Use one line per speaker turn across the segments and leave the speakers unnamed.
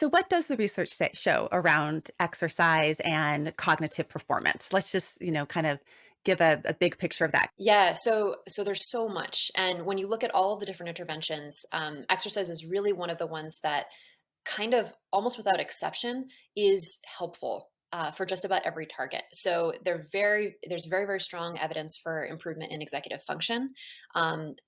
So, what does the research show around exercise and cognitive performance? Let's just, kind of give a big picture of that.
Yeah, so there's so much, and when you look at all of the different interventions, exercise is really one of the ones that kind of almost without exception is helpful for just about every target. So there's very very strong evidence for improvement in executive function.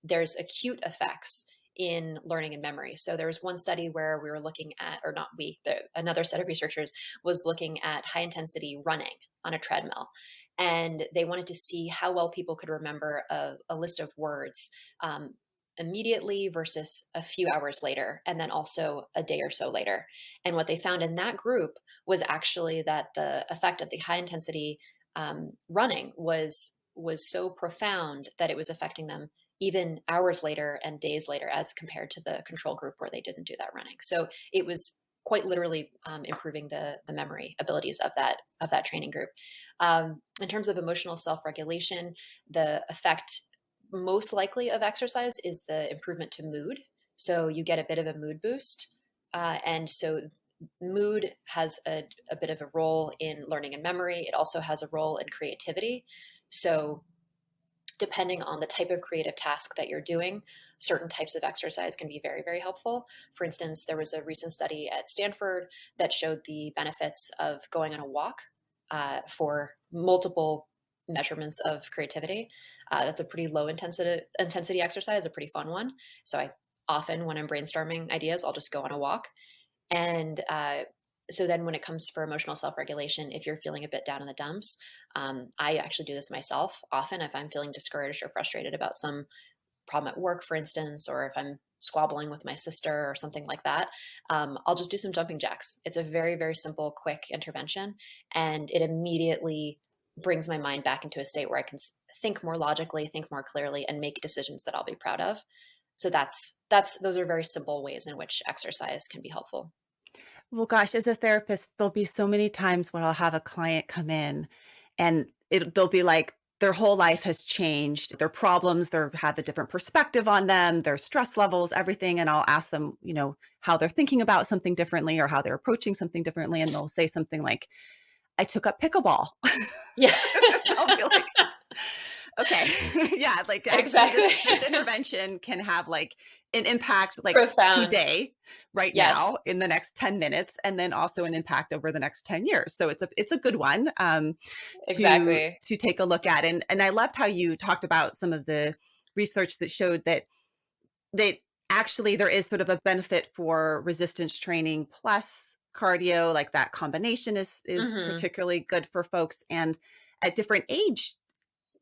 There's acute effects in learning and memory. So there was one study where we were looking at, or not we, another set of researchers was looking at high intensity running on a treadmill. And they wanted to see how well people could remember a list of words immediately versus a few hours later, and then also a day or so later. And what they found in that group was actually that the effect of the high intensity running was so profound that it was affecting them even hours later and days later as compared to the control group where they didn't do that running. So it was quite literally improving the memory abilities of that training group. In terms of emotional self-regulation, the effect most likely of exercise is the improvement to mood. So you get a bit of a mood boost. And so mood has a bit of a role in learning and memory. It also has a role in creativity. So depending on the type of creative task that you're doing, certain types of exercise can be very, very helpful. For instance, there was a recent study at Stanford that showed the benefits of going on a walk for multiple measurements of creativity. That's a pretty low intensity exercise, a pretty fun one. So I often, when I'm brainstorming ideas, I'll just go on a walk. And so then when it comes for emotional self-regulation, if you're feeling a bit down in the dumps, I actually do this myself often if I'm feeling discouraged or frustrated about some problem at work, for instance, or if I'm squabbling with my sister or something like that. I'll just do some jumping jacks. It's a very, very simple, quick intervention, and it immediately brings my mind back into a state where I can think more logically, think more clearly, and make decisions that I'll be proud of. So that's those are very simple ways in which exercise can be helpful.
Well, gosh, as a therapist, there'll be so many times when I'll have a client come in and they'll be like, their whole life has changed, their problems, they have a different perspective on them, their stress levels, everything. And I'll ask them, how they're thinking about something differently or how they're approaching something differently. And they'll say something like, I took up pickleball.
Yeah.
I'll be like, okay. Yeah, like, actually, this
Exactly.
this intervention can have, like, an impact, like,
Profound.
today, right
Yes,
now, in the next 10 minutes, and then also an impact over the next 10 years. So it's a good one, to
exactly.
take a look at, and I loved how you talked about some of the research that showed that actually there is sort of a benefit for resistance training plus cardio, like, that combination is
Mhm.
particularly good for folks, and at different age.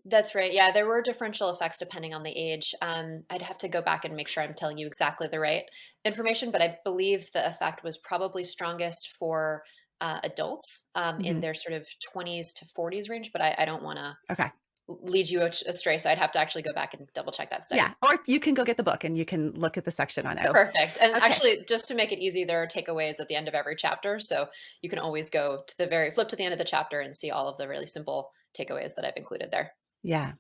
That's right. Yeah, there were differential effects depending on the age. I'd have to go back and make sure I'm telling you exactly the right information, but I believe the effect was probably strongest for adults in
Mhm.
their sort of 20s to 40s range. But I don't want to
Okay.
lead you astray, so I'd have to actually go back and double check that
Yeah,
study.
or you can go get the book and you can look at the section on it.
Perfect. And
Okay.
actually, just to make it easy, there are takeaways at the end of every chapter, so you can always go to the very flip to the end of the chapter and see all of the really simple takeaways that I've included there.
Yeah.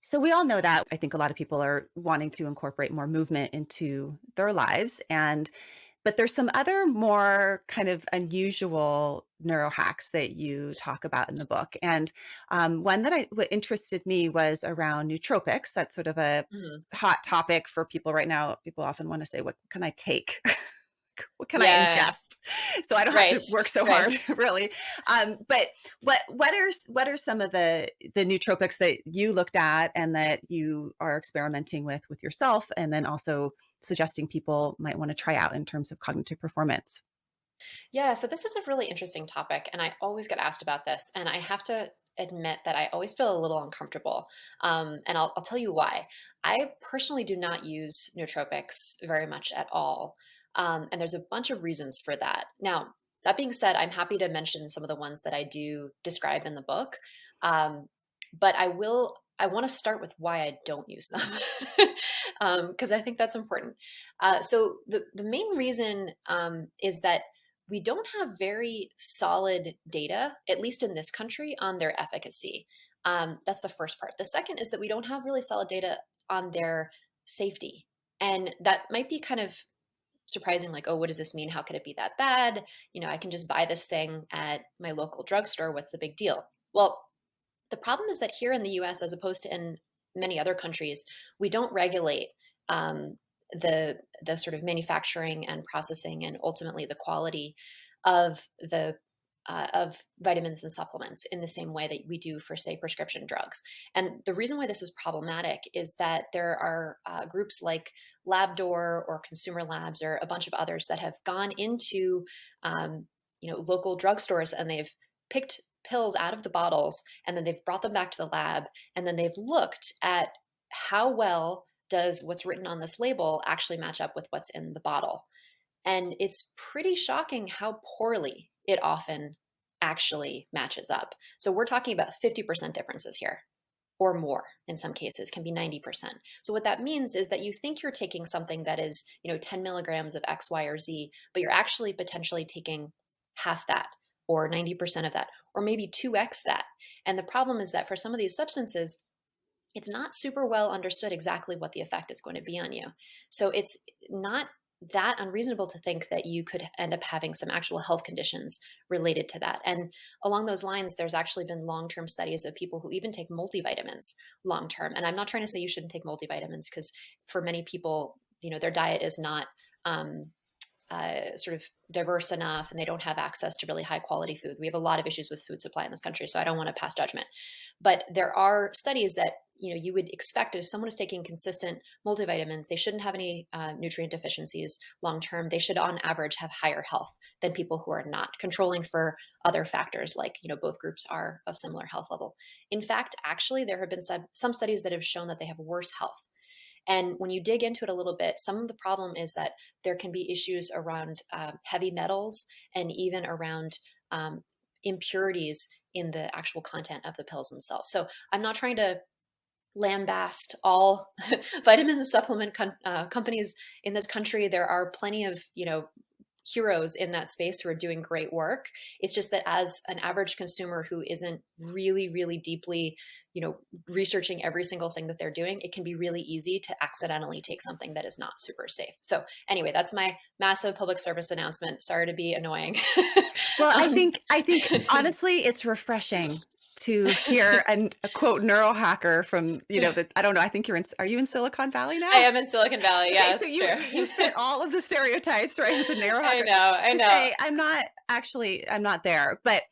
So we all know that. I think a lot of people are wanting to incorporate more movement into their lives, but there's some other more kind of unusual neuro hacks that you talk about in the book. And one that what interested me was around nootropics. That's sort of a
Mhm.
hot topic for people right now. People often want to say, "What can I take?" What can I
Yeah.
ingest so I don't have to
Right.
work so
Right.
hard, really? But what are some of the nootropics that you looked at and that you are experimenting with yourself, and then also suggesting people might want to try out in terms of cognitive performance?
Yeah, so this is a really interesting topic, and I always get asked about this, and I have to admit that I always feel a little uncomfortable. And I'll tell you why. I personally do not use nootropics very much at all. And there's a bunch of reasons for that. Now, that being said, I'm happy to mention some of the ones that I do describe in the book. Um, but I want to start with why I don't use them, because I think that's important. So the main reason is that we don't have very solid data, at least in this country, on their efficacy. That's the first part. The second is that we don't have really solid data on their safety. And that might be kind of surprising, like, oh, what does this mean? How could it be that bad? I can just buy this thing at my local drugstore. What's the big deal? Well, the problem is that here in the US, as opposed to in many other countries, we don't regulate um, the sort of manufacturing and processing and ultimately the quality of vitamins and supplements in the same way that we do for, say, prescription drugs. And the reason why this is problematic is that there are groups like Labdoor or Consumer Labs or a bunch of others that have gone into local drugstores, and they've picked pills out of the bottles, and then they've brought them back to the lab, and then they've looked at how well does what's written on this label actually match up with what's in the bottle. And it's pretty shocking how poorly it often actually matches up. So we're talking about 50% differences here, or more in some cases, can be 90%. So what that means is that you think you're taking something that is, 10 milligrams of X, Y, or Z, but you're actually potentially taking half that, or 90% of that, or maybe 2x that. And the problem is that for some of these substances, it's not super well understood exactly what the effect is going to be on you. So it's not that unreasonable to think that you could end up having some actual health conditions related to that. And along those lines, there's actually been long-term studies of people who even take multivitamins long-term. And I'm not trying to say you shouldn't take multivitamins, because for many people, their diet is not sort of diverse enough, and they don't have access to really high quality food. We have a lot of issues with food supply in this country, so I don't want to pass judgment. But there are studies that you would expect if someone is taking consistent multivitamins, they shouldn't have any nutrient deficiencies long term. They should, on average, have higher health than people who are not, controlling for other factors like both groups are of similar health level. In fact, actually, there have been some studies that have shown that they have worse health. And when you dig into it a little bit, some of the problem is that there can be issues around heavy metals, and even around impurities in the actual content of the pills themselves. So I'm not trying to lambast all vitamin and supplement companies in this country. There are plenty of, heroes in that space who are doing great work. It's just that as an average consumer who isn't really, really deeply, researching every single thing that they're doing, it can be really easy to accidentally take something that is not super safe. So anyway, that's my massive public service announcement. Sorry to be annoying.
Well, I
um,
think I think honestly, it's refreshing to hear a quote neurohacker from, that I don't know, I think are you in Silicon Valley
I
now?
am in Silicon Valley. Yeah,
Okay, so
that's
you
true.
fit all of the stereotypes, right, with the
I
neurohacker.
know. I
To
know.
say I'm not there, but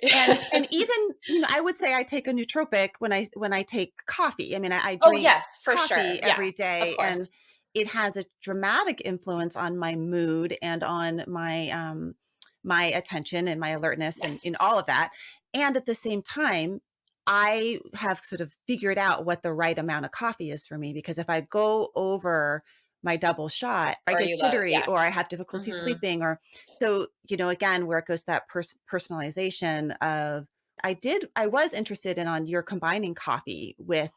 and even, I would say I take a nootropic when I take coffee. I mean, I
Oh,
drink
yes, for sure.
coffee
Yeah,
every
of
day, and
course.
it has a dramatic influence on my mood and on my attention and my alertness and in
Yes.
all of that. And at the same time, I have sort of figured out what the right amount of coffee is for me, because if I go over my double shot, I
Or
get
you love,
jittery
yeah.
or I have difficulty
Hmm.
sleeping, or so, again, where it goes that personalization of I was interested in on you're combining coffee with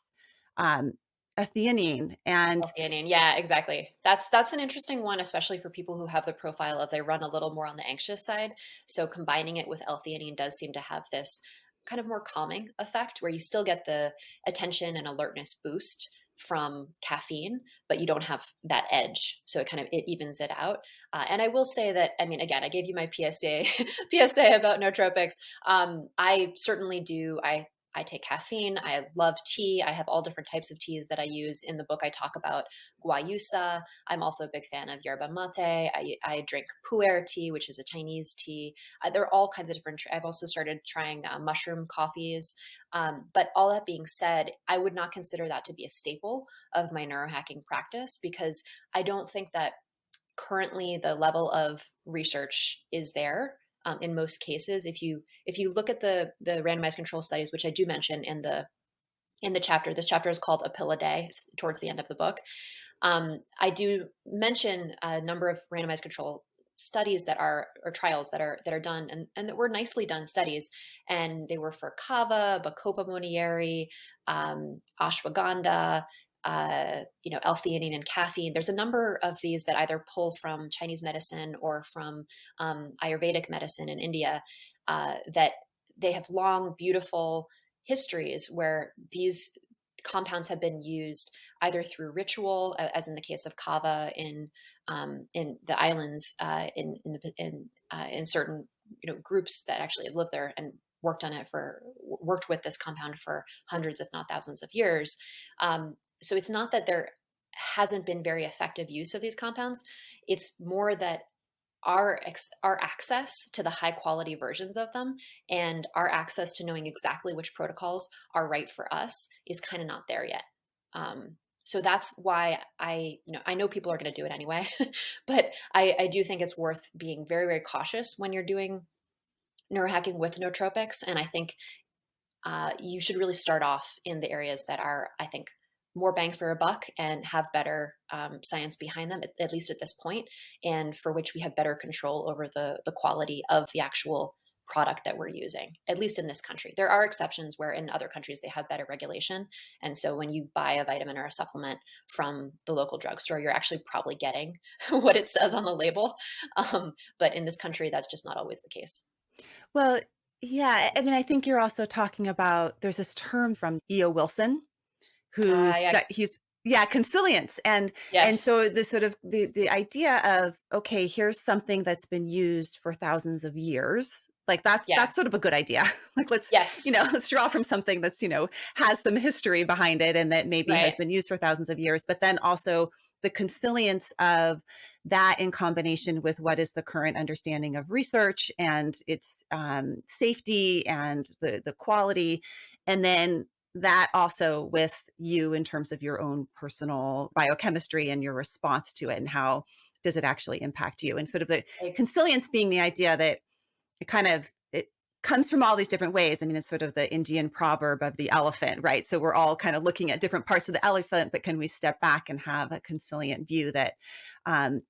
um a theanine and
L-theanine, yeah, exactly. That's an interesting one, especially for people who have the profile of they run a little more on the anxious side. So combining it with L-theanine does seem to have this kind of more calming effect, where you still get the attention and alertness boost from caffeine, but you don't have that edge. So it evens it out. And I will say that, I mean, again, I gave you my PSA PSA about nootropics. I certainly do. I take caffeine. I love tea. I have all different types of teas that I use. In the book, I talk about guayusa. I'm also a big fan of yerba mate. I drink pu'er tea, which is a Chinese tea. There are all kinds of different. I've also started trying mushroom coffees. But all that being said, I would not consider that to be a staple of my neurohacking practice, because I don't think that currently the level of research is there. In most cases, if you look at the randomized control studies, which I do mention in the chapter, this chapter is called A Pill a Day. It's towards the end of the book. I do mention a number of randomized control studies that are, or trials that are done, and that were nicely done studies, and they were for kava, bacopa monnieri, ashwagandha, L-theanine and caffeine. There's a number of these that either pull from Chinese medicine or from Ayurvedic medicine in India, that they have long, beautiful histories where these compounds have been used either through ritual, as in the case of kava in the islands, in certain groups that actually have lived there and worked with this compound for hundreds, if not thousands of years. So it's not that there hasn't been very effective use of these compounds. It's more that our access to the high quality versions of them and our access to knowing exactly which protocols are right for us is kind of not there yet. So that's why I know people are going to do it anyway, but I do think it's worth being very, very cautious when you're doing neurohacking with nootropics. And I think you should really start off in the areas that are, I think, more bang for a buck and have better science behind them, at least at this point, and for which we have better control over the quality of the actual product that we're using, at least in this country. There are exceptions where in other countries they have better regulation. And so when you buy a vitamin or a supplement from the local drugstore, you're actually probably getting what it says on the label. But in this country, that's just not always the case.
Well, yeah, I mean, I think you're also talking about there's this term from E.O. Wilson who
Yeah,
he's yeah, consilience, and
yes,
so the sort of the idea of, okay, here's something that's been used for thousands of years, like,
yeah,
that's sort of a good idea. Like,
yes,
let's draw from something that's, has some history behind it and that maybe has
right.
been used for thousands of years, but then also the consilience of that in combination with what is the current understanding of research and its, safety and the quality, and then that also with you in terms of your own personal biochemistry and your response to it and how does it actually impact you, and sort of the
Like,
consilience being the idea that it comes from all these different ways. I mean, it's sort of the Indian proverb of the elephant, right? So we're all kind of looking at different parts of the elephant, but can we step back and have a consilient view that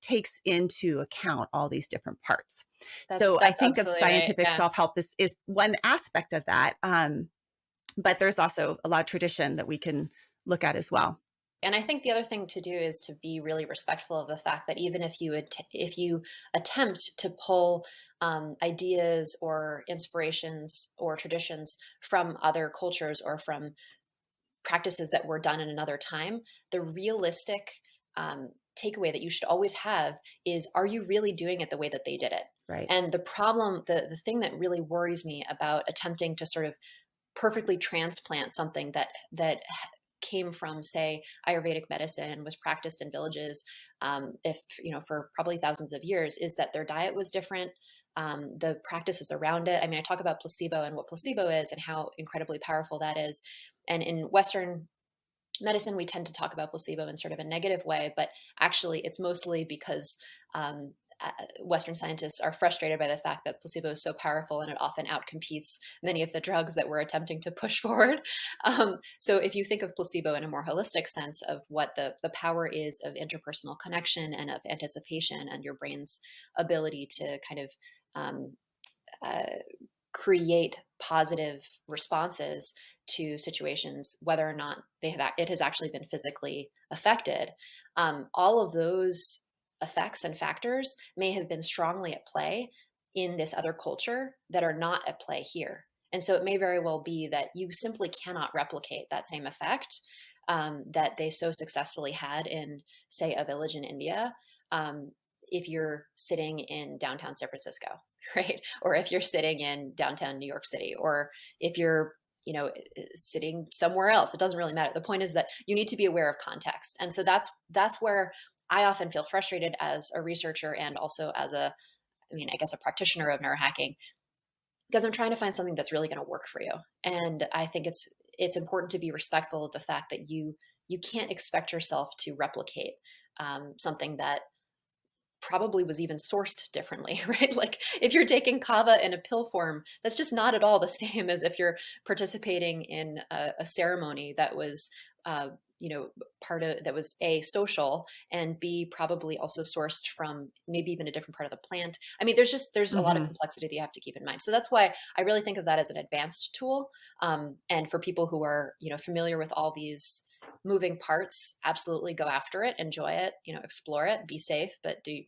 takes into account all these different parts?
that's
So I
that's
think of
absolutely right,
scientific
yeah.
self-help is one aspect of that. But there's also a lot of tradition that we can look at as well.
And I think the other thing to do is to be really respectful of the fact that even if you attempt to pull ideas or inspirations or traditions from other cultures or from practices that were done in another time, the realistic takeaway that you should always have is, are you really doing it the way that they did it?
Right.
And the problem, the thing that really worries me about attempting to sort of perfectly transplant something that came from, say, Ayurvedic medicine and was practiced in villages, if for probably thousands of years, is that their diet was different. The practices around it. I mean, I talk about placebo and what placebo is and how incredibly powerful that is. And in Western medicine, we tend to talk about placebo in sort of a negative way, but actually, it's mostly because Western scientists are frustrated by the fact that placebo is so powerful and it often outcompetes many of the drugs that we're attempting to push forward. So, if you think of placebo in a more holistic sense of what the power is of interpersonal connection and of anticipation and your brain's ability to kind of um, uh, create positive responses to situations, whether or not it has actually been physically affected. All of those effects and factors may have been strongly at play in this other culture that are not at play here. And so it may very well be that you simply cannot replicate that same effect that they so successfully had in, say, a village in India, if you're sitting in downtown San Francisco, right? Or if you're sitting in downtown New York City, or if you're sitting somewhere else. It doesn't really matter. The point is that you need to be aware of context. And so that's where I often feel frustrated as a researcher and also as I guess a practitioner of neurohacking, because I'm trying to find something that's really going to work for you. And I think it's important to be respectful of the fact that you can't expect yourself to replicate something that probably was even sourced differently, right? Like if you're taking kava in a pill form, that's just not at all the same as if you're participating in a ceremony that was, uh, part of that was A, social, and B, probably also sourced from maybe even a different part of the plant. I mean, there's a lot of
Hmm.
complexity that you have to keep in mind. So that's why I really think of that as an advanced tool. And for people who are, familiar with all these moving parts, absolutely go after it, enjoy it, explore it, be safe, but do,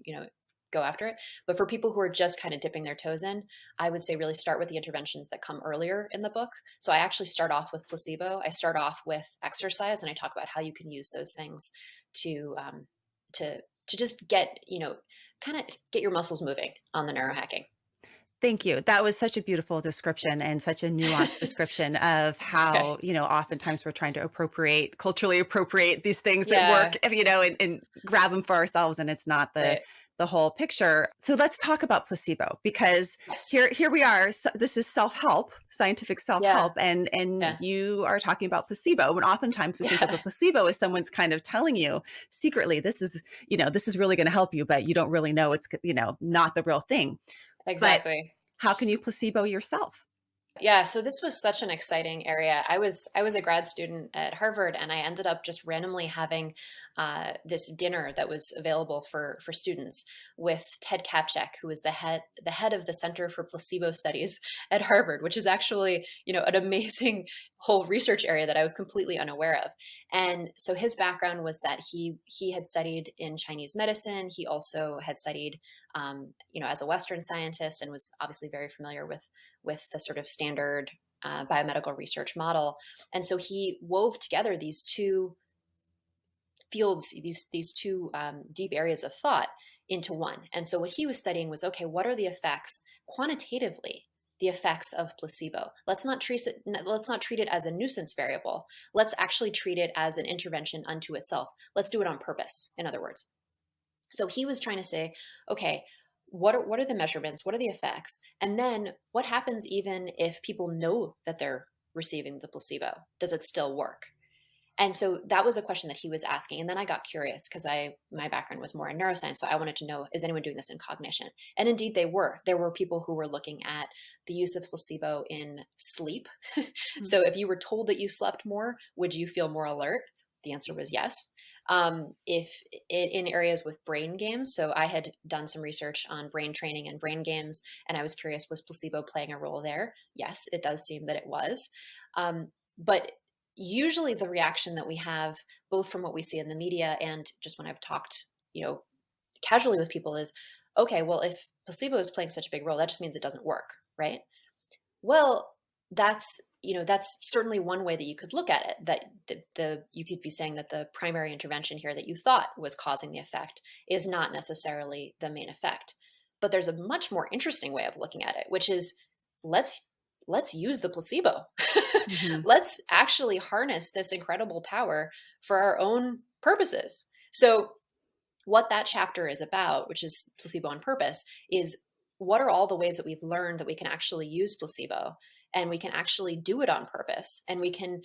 go after it. But for people who are just kind of dipping their toes in, I would say really start with the interventions that come earlier in the book. So I actually start off with placebo. I start off with exercise, and I talk about how you can use those things to to just get, kind of get your muscles moving on the neurohacking.
Thank you. That was such a beautiful description and such a nuanced description of
Okay.
how, oftentimes we're trying to culturally appropriate these things that work,
Yeah.
and grab them for ourselves, and it's not the
Right.
whole picture. So let's talk about placebo, because
Yes.
here we are. So this is self-help, scientific
Yeah.
self-help, and
Yeah.
you are talking about placebo. And oftentimes we think of
Yeah.
a placebo as someone's kind of telling you secretly, this is really going to help you, but you don't really know it's, not the real thing. But
Exactly.
how can you placebo yourself?
Yeah, so this was such an exciting area. I was a grad student at Harvard, and I ended up just randomly having this dinner that was available for students with Ted Kaptchuk, who is the head of the Center for Placebo Studies at Harvard, which is actually an amazing whole research area that I was completely unaware of. And so his background was that he had studied in Chinese medicine. He also had studied as a Western scientist, and was obviously very familiar with the sort of standard biomedical research model. And so he wove together these two fields, these two deep areas of thought into one. And so what he was studying was, okay, what are the effects quantitatively? The effects of placebo. Let's not treat it as a nuisance variable. Let's actually treat it as an intervention unto itself. Let's do it on purpose, in other words. So he was trying to say, okay, what are the measurements? What are the effects? And then what happens even if people know that they're receiving the placebo? Does it still work? And so that was a question that he was asking. And then I got curious because my background was more in neuroscience. So I wanted to know, is anyone doing this in cognition? And indeed they were. There were people who were looking at the use of placebo in sleep.
Mm.
So if you were told that you slept more, would you feel more alert? The answer was yes. If in areas with brain games, so I had done some research on brain training and brain games, and I was curious, was placebo playing a role there? Yes, it does seem that it was. But usually the reaction that we have, both from what we see in the media and just when I've talked, casually with people, is okay, well, if placebo is playing such a big role, that just means it doesn't work, right? Well, that's certainly one way that you could look at it. That the you could be saying that the primary intervention here that you thought was causing the effect is not necessarily the main effect. But there's a much more interesting way of looking at it, which is let's let's use the placebo.
Mhm.
Let's actually harness this incredible power for our own purposes. So what that chapter is about, which is placebo on purpose, is what are all the ways that we've learned that we can actually use placebo, and we can actually do it on purpose, and we can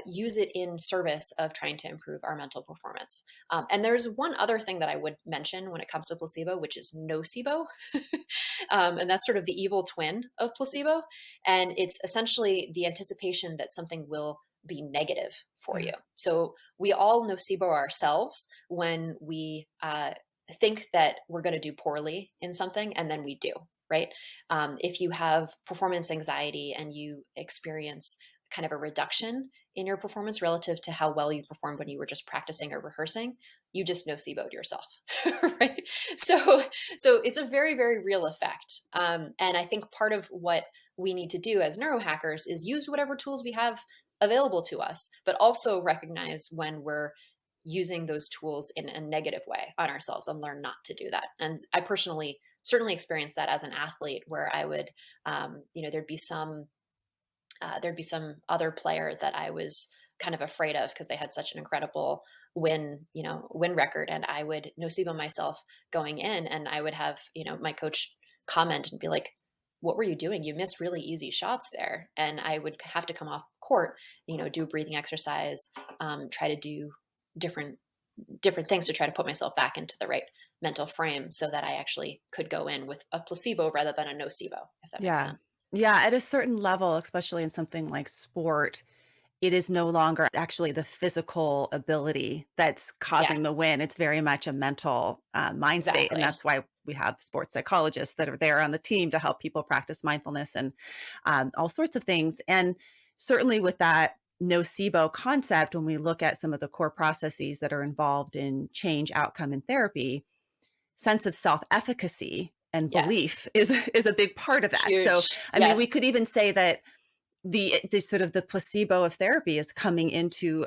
use it in service of trying to improve our mental performance. And there's one other thing that I would mention when it comes to placebo, which is nocebo. And that's sort of the evil twin of placebo. And it's essentially the anticipation that something will be negative for
Yeah.
you. So we all nocebo ourselves when we think that we're going to do poorly in something, and then we do, right? If you have performance anxiety and you experience kind of a reduction in your performance relative to how well you performed when you were just practicing or rehearsing, you just noceboed yourself, right? So it's a very, very real effect. And I think part of what we need to do as neurohackers is use whatever tools we have available to us, but also recognize when we're using those tools in a negative way on ourselves and learn not to do that. And I personally certainly experienced that as an athlete, where I would, there'd be some other player that I was kind of afraid of because they had such an incredible win record, and I would nocebo myself going in, and I would have, my coach comment and be like, what were you doing? You missed really easy shots there. And I would have to come off court, do a breathing exercise, try to do different different things to try to put myself back into the right mental frame so that I actually could go in with a placebo rather than a nocebo, if that makes
Yeah.
sense.
Yeah, at a certain level, especially in something like sport, it is no longer actually the physical ability that's
Yeah,
causing the win. It's very much a mental, mind state, and
exactly.
that's why we have sports psychologists that are there on the team to help people practice mindfulness and, all sorts of things. And certainly with that nocebo concept, when we look at some of the core processes that are involved in change outcome in therapy, sense of self-efficacy and
Yes.
belief is a big part of that. So,
Huge.
I mean,
Yes.
we could even say that the sort of the placebo of therapy is coming into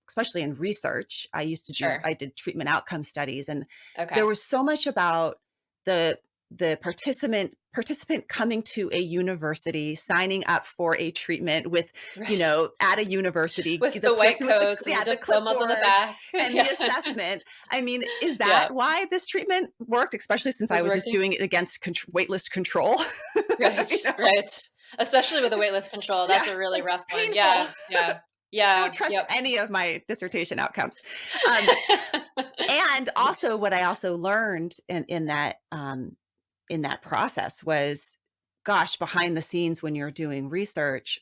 especially in research.
Sure.
I did treatment outcome studies, and there
Okay.
was so much about the the participant coming to a university, signing up for a treatment with,
Right.
at a university,
With
the
the white
person with
coats and the
the
diplomas on the
clipboard
back.
and the
Yeah.
assessment. I mean, is that
Yeah.
why this treatment worked? Especially since I
Was
was just
working.
doing it against waitlist control.
Right.
you know?
Right. Especially with the waitlist control, that's
Yeah,
a really
like
rough one.
painful.
Yeah. Yeah.
Don't
Yeah.
trust
Yep.
any of my dissertation outcomes. Um, and also, what I also learned in that process was, gosh, behind the scenes when you're doing research,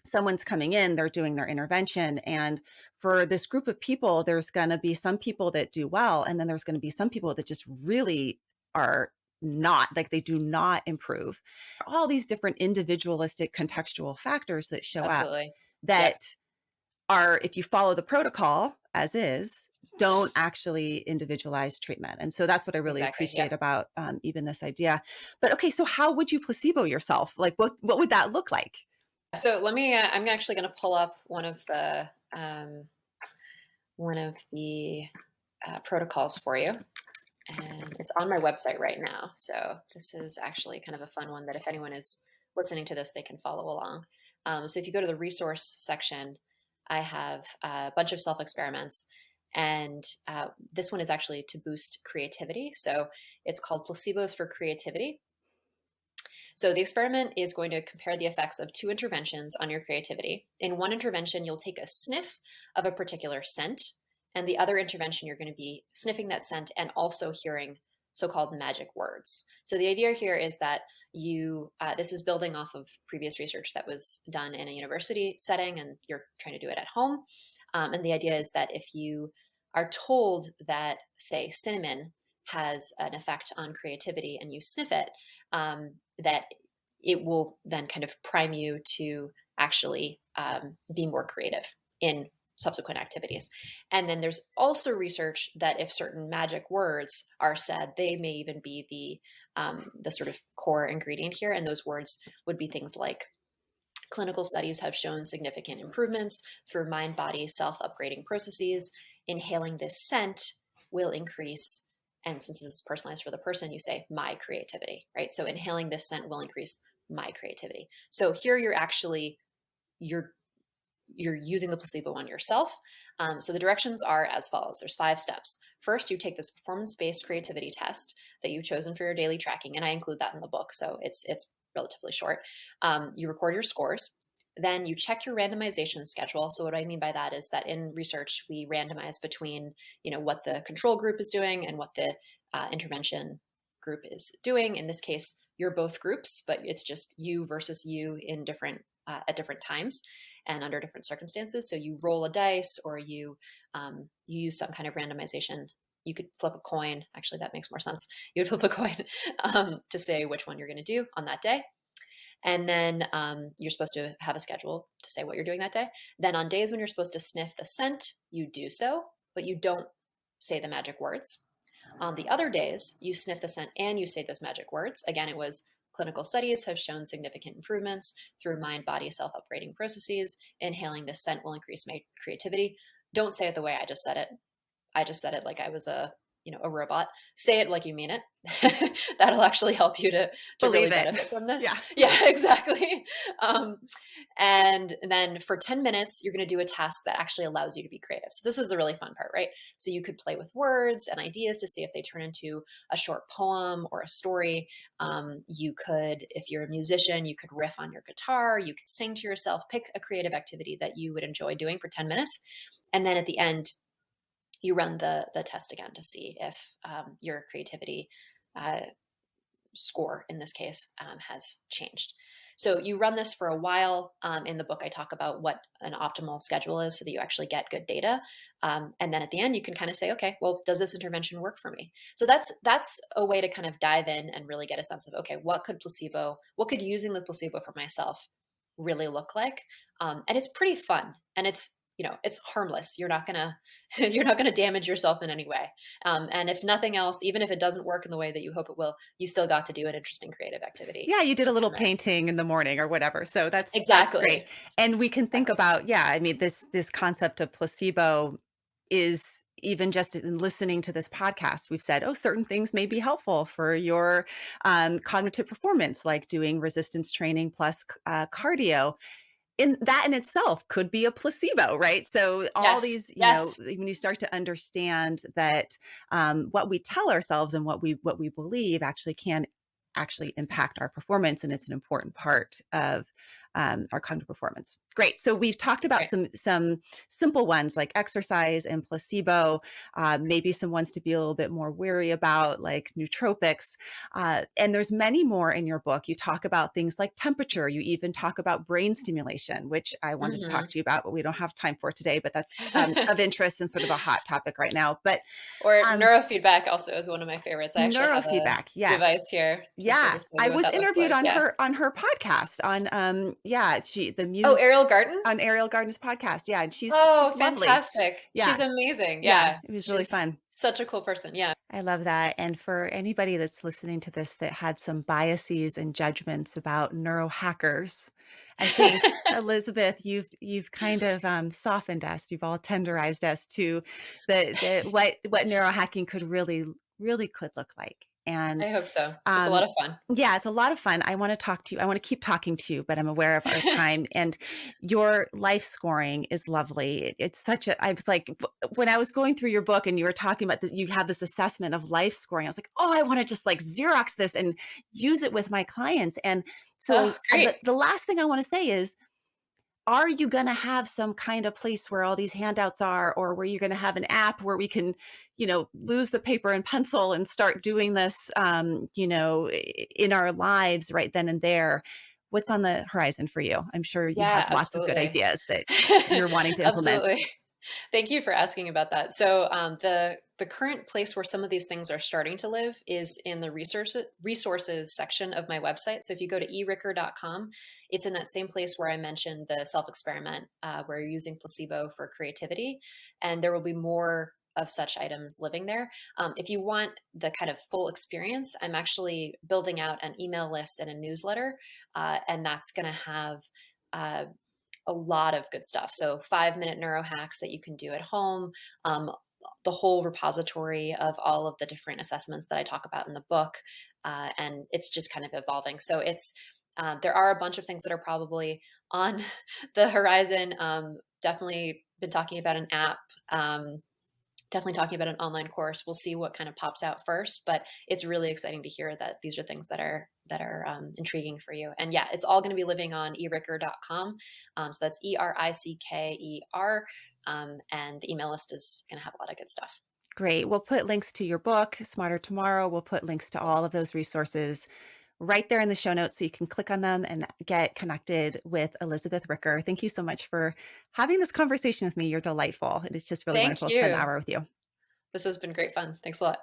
someone's coming in, they're doing their intervention, and for this group of people, there's going to be some people that do well, and then there's going to be some people that just really are not, like, they do not improve. All these different individualistic contextual factors that show up
Absolutely. Yep.
that are, if you follow the protocol as is, don't actually individualize treatment. And so that's what I really
Exactly. Yep.
appreciate about, even this idea. But okay, so how would you placebo yourself? Like, what would that look like?
So let me. I'm actually going to pull up um, one of the protocols for you, and it's on my website right now. So this is actually kind of a fun one that if anyone is listening to this, they can follow along. So if you go to the resource section, I have a bunch of self experiments, and this one is actually to boost creativity. So it's called Placebos for Creativity. So the experiment is going to compare the effects of two interventions on your creativity. In one intervention, you'll take a sniff of a particular scent, and the other intervention, you're going to be sniffing that scent and also hearing so-called magic words. So the idea here is that this is building off of previous research that was done in a university setting, and you're trying to do it at home. And the idea is that if you are told that, say, cinnamon has an effect on creativity and you sniff it, that it will then kind of prime you to actually be more creative in subsequent activities. And then there's also research that if certain magic words are said, they may even be the sort of core ingredient here. And those words would be things like clinical studies have shown significant improvements through mind body self upgrading processes. Inhaling this scent will increase, and since this is personalized for the person, you say my creativity, right? So inhaling this scent will increase my creativity. So here you're you're using the placebo on yourself. So the directions are as follows. There's 5 steps. First, you take this performance-based creativity test that you've chosen for your daily tracking, and I include that in the book, so it's relatively short. You record your scores. Then you check your randomization schedule. So what I mean by that is that in research, we randomize between what the control group is doing and what the intervention group is doing. In this case, you're both groups, but it's just you versus you in different at different times and under different circumstances. So you roll a dice, or you use some kind of randomization. You could flip a coin. Actually, that makes more sense. You would flip a coin to say which one you're going to do on that day. And then you're supposed to have a schedule to say what you're doing that day. Then on days when you're supposed to sniff the scent, you do so, but you don't say the magic words. On the other days, you sniff the scent and you say those magic words. Again, it was clinical studies have shown significant improvements through mind body self upgrading processes. Inhaling this scent will increase my creativity. Don't say it the way I just said it. I just said it like I was a robot. Say it like you mean it. That'll actually help you to really
Believe it.
benefit from this.
Yeah.
Yeah, exactly. Um, and then for 10 minutes, you're going to do a task that actually allows you to be creative. So this is the really fun part, right? So you could play with words and ideas to see if they turn into a short poem or a story. You could, if you're a musician, you could riff on your guitar. You could sing to yourself. Pick a creative activity that you would enjoy doing for 10 minutes. And then at the end, you run the test again to see if your creativity uh, score in this case has changed. So you run this for a while. In the book, I talk about what an optimal schedule is so that you actually get good data. And then at the end, you can kind of say, okay, well, does this intervention work for me? So that's a way to kind of dive in and really get a sense of, okay, what could using the placebo for myself really look like? And it's pretty fun. And it's it's harmless. You're not gonna you're not gonna damage yourself in any way. And if nothing else, even if it doesn't work in the way that you hope it will, you still got to do an interesting creative activity
Yeah, you did
for
a little
10 minutes.
painting in the morning or whatever. So that's great.
Exactly.
And we can think
Exactly.
about, yeah, I mean, this concept of placebo is even just in listening to this podcast, we've said, oh, certain things may be helpful for your cognitive performance, like doing resistance training plus cardio. In that in itself could be a placebo, right? So all
Yes.
these,
Yes.
when you start to understand that what we tell ourselves and what we believe actually can actually impact our performance, and it's an important part of our cognitive performance. Great. So we've talked
That's
about
great.
some simple ones like exercise and placebo, maybe some ones to be a little bit more wary about, like nootropics. And there's many more in your book. You talk about things like temperature. You even talk about brain stimulation, which I wanted to talk
Mhm.
to you about, but we don't have time for today. But that's of interest and sort of a hot topic right now. But
Or
um,
neurofeedback also is one of my favorites. I actually have a
neurofeedback, yes.
device here to sort
Yeah,
of show
I
you what
was
that looks
interviewed
like.
on
Yeah.
her podcast on yeah, she the
Oh,
Muse
Ariel Garten?
on Ariel Gardner's podcast. Yeah, and she's
Oh,
lovely.
fantastic.
Yeah.
She's amazing.
Yeah,
Yeah.
it was really
She's
fun.
such a cool person. Yeah.
I love that. And for anybody that's listening to this that had some biases and judgments about neurohackers, I think Elizabeth, you've kind of softened us. You've all tenderized us to the what neurohacking could really could look like.
I
And
hope so. It's a lot
um,
of fun.
yeah, it's a lot of fun. I want to talk to you. I want to keep talking to you, but I'm aware of our time. And your life scoring is lovely. It's such a, I was like, when I was going through your book and you were talking about that, you have this assessment of life scoring. I was like, oh, I want to just like Xerox this and use it with my clients. And so
Oh, great.
the last thing I want to say is, are you gonna have some kind of place where all these handouts are, or where you're gonna have an app where we can, lose the paper and pencil and start doing this, in our lives right then and there? What's on the horizon for you? I'm sure you
Yeah,
have lots of good
absolutely.
ideas that you're wanting to implement.
Absolutely. Thank you for asking about that. So, the current place where some of these things are starting to live is in the resources section of my website. So, if you go to ericker.com, it's in that same place where I mentioned the self experiment, where you're using placebo for creativity, and there will be more of such items living there. If you want the kind of full experience, I'm actually building out an email list and a newsletter, and that's going to have uh, a lot of good stuff. So 5-minute neuro hacks that you can do at home, um, the whole repository of all of the different assessments that I talk about in the book, and it's just kind of evolving. So there are a bunch of things that are probably on the horizon. Definitely been talking about an app. Definitely talking about an online course. We'll see what kind of pops out first, but it's really exciting to hear that these are things that are intriguing for you. And yeah, it's all going to be living on ericker.com. So that's ERICKER. And the email list is going to have a lot of good stuff.
Great. We'll put links to your book, Smarter Tomorrow. We'll put links to all of those resources right there in the show notes so you can click on them and get connected with Elizabeth Ricker. Thank you so much for having this conversation with me. You're delightful. It is just really
Thank
wonderful to spend an
you.
hour with you.
This has been great fun. Thanks a lot.